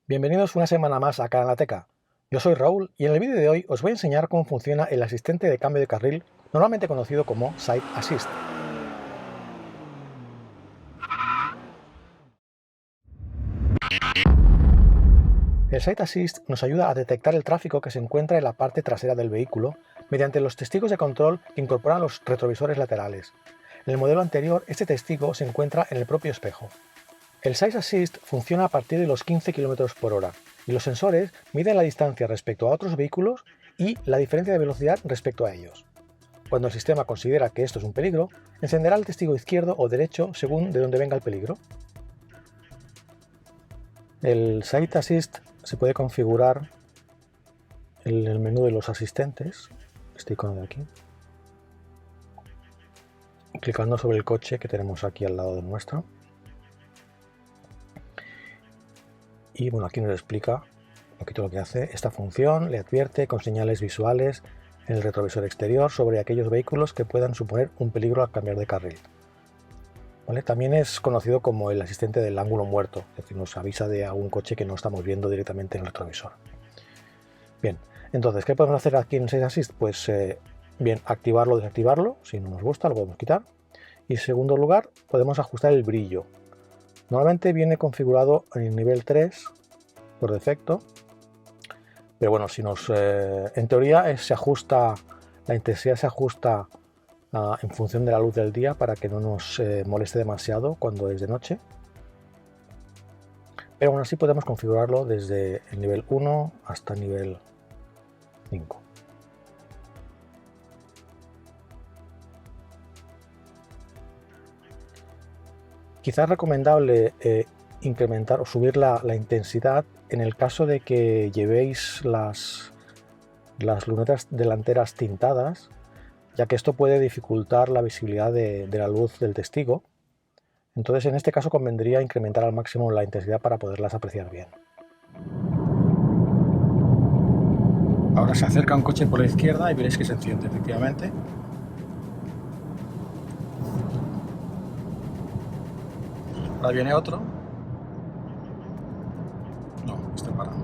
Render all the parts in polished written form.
Bienvenidos una semana más a Canalateca. Yo soy Raúl y en el vídeo de hoy os voy a enseñar cómo funciona el asistente de cambio de carril, normalmente conocido como Side Assist. El Side Assist nos ayuda a detectar el tráfico que se encuentra en la parte trasera del vehículo mediante los testigos de control que incorporan los retrovisores laterales. En el modelo anterior, este testigo se encuentra en el propio espejo. El Side Assist funciona a partir de los 15 km por hora y los sensores miden la distancia respecto a otros vehículos y la diferencia de velocidad respecto a ellos. Cuando el sistema considera que esto es un peligro, encenderá el testigo izquierdo o derecho según de dónde venga el peligro. El Side Assist se puede configurar en el menú de los asistentes, este icono de aquí, clicando sobre el coche que tenemos aquí al lado de nuestro. Y bueno, aquí nos explica un poquito lo que hace. Esta función le advierte con señales visuales en el retrovisor exterior sobre aquellos vehículos que puedan suponer un peligro al cambiar de carril. ¿Vale? También es conocido como el asistente del ángulo muerto, es decir, nos avisa de algún coche que no estamos viendo directamente en el retrovisor. Bien, entonces, ¿qué podemos hacer aquí en Side Assist? Pues bien, activarlo o desactivarlo, si no nos gusta lo podemos quitar. Y en segundo lugar, podemos ajustar el brillo. Normalmente viene configurado en nivel 3 por defecto, pero bueno, si en teoría se ajusta, la intensidad se ajusta en función de la luz del día para que no nos moleste demasiado cuando es de noche. Pero aún así podemos configurarlo desde el nivel 1 hasta el nivel 5. Quizás es recomendable incrementar o subir la intensidad en el caso de que llevéis las lunetas delanteras tintadas, ya que esto puede dificultar la visibilidad de la luz del testigo. Entonces, en este caso convendría incrementar al máximo la intensidad para poderlas apreciar bien. Ahora se acerca un coche por la izquierda y veréis que se enciende efectivamente. Ahora viene otro. No, está parado.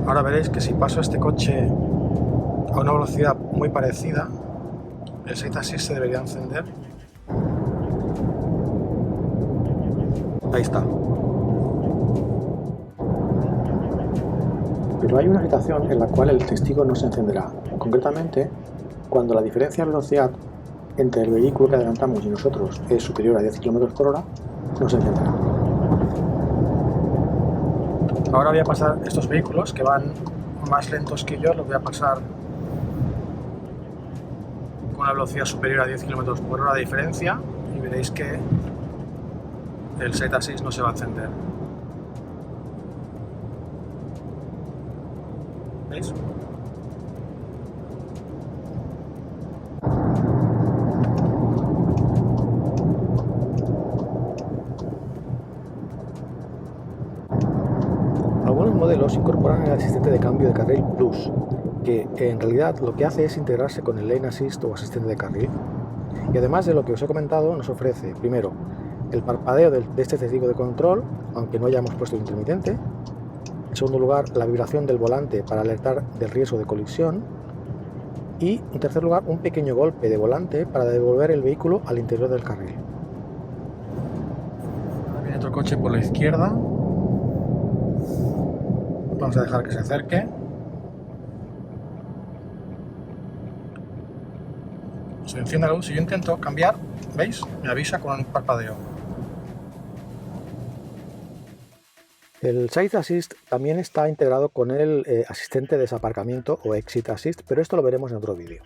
Ahora veréis que si paso este coche a una velocidad muy parecida, el Side Assist se debería encender. Ahí está. Pero hay una situación en la cual el testigo no se encenderá. Concretamente, cuando la diferencia de velocidad entre el vehículo que adelantamos y nosotros es superior a 10 km por hora, no se encenderá. Ahora voy a pasar estos vehículos que van más lentos que yo, los voy a pasar con una velocidad superior a 10 km por hora de diferencia y veréis que el Side Assist no se va a encender. ¿Veis? Algunos modelos incorporan el asistente de cambio de carril Plus, que en realidad lo que hace es integrarse con el Lane Assist o asistente de carril. Y además de lo que os he comentado, nos ofrece, primero, el parpadeo de este testigo de control, aunque no hayamos puesto el intermitente. En segundo lugar, la vibración del volante para alertar del riesgo de colisión. Y en tercer lugar, un pequeño golpe de volante para devolver el vehículo al interior del carril. Ahora viene otro coche por la izquierda. Vamos a dejar que se acerque. Se enciende la luz. Si yo intento cambiar, ¿veis? Me avisa con un parpadeo. El Side Assist también está integrado con el asistente de desaparcamiento o Exit Assist, pero esto lo veremos en otro vídeo.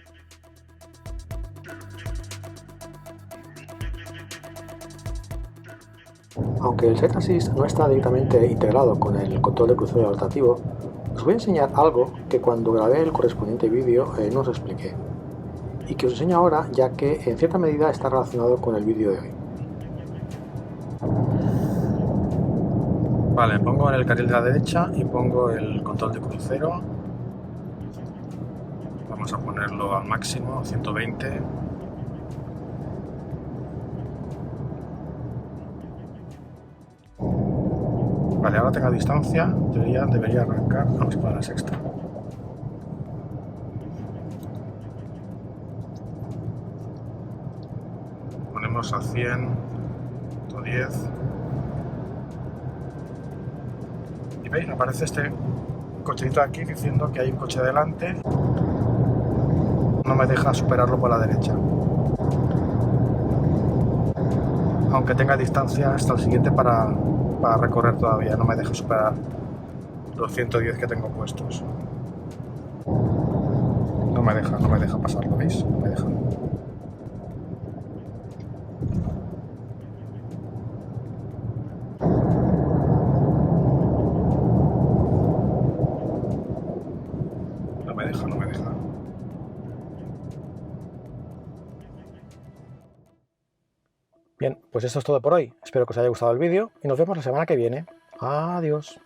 Aunque el Side Assist no está directamente integrado con el control de crucero adaptativo, os voy a enseñar algo que cuando grabé el correspondiente vídeo no os expliqué, y que os enseño ahora ya que en cierta medida está relacionado con el vídeo de hoy. Vale, pongo en el carril de la derecha y pongo el control de crucero. Vamos a ponerlo al máximo, 120. Vale, ahora tengo distancia, debería arrancar. Vamos para la sexta. Ponemos a 100, 110. Y veis, aparece este cochecito aquí diciendo que hay un coche delante. No me deja superarlo por la derecha. Aunque tenga distancia hasta el siguiente para recorrer todavía, no me deja superar los 110 que tengo puestos. No me deja pasarlo, ¿veis? No me deja. No me deja. Bien, pues esto es todo por hoy. Espero que os haya gustado el vídeo y nos vemos la semana que viene. Adiós.